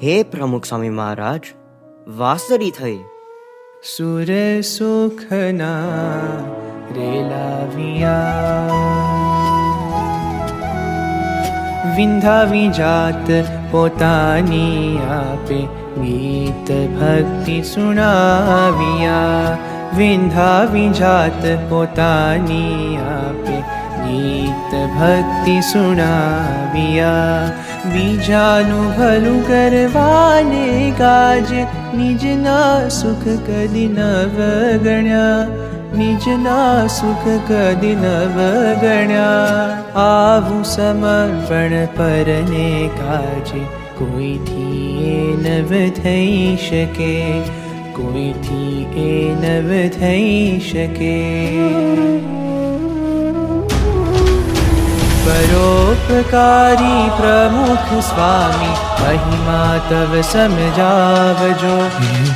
हे प्रमुख स्वामी महाराज, वासरी थई सुर सुखना रेलाविया विंधावी जात पोतानी आपे गीत भक्ति सुनाविया विंधावी जात पोतानी आपे गीत भक्ति सुनाविया बीजानु भलु करवाने काज निजना सुख कदी न वगण्या निजना सुख कदी न वगण्या आवु समर्पण परने काजे कोई थी न वधई शके कोई थी न वधई शके परोपकारी प्रमुख स्वामी महिमा तव समझावजो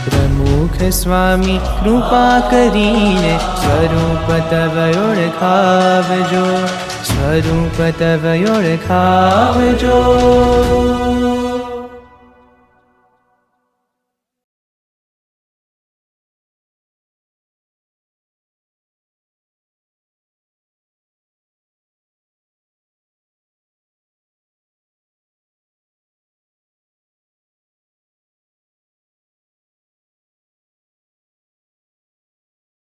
प्रमुख स्वामी कृपा करीने स्वरूप तव ओळखावजो स्वरूप तव ओळखावजो।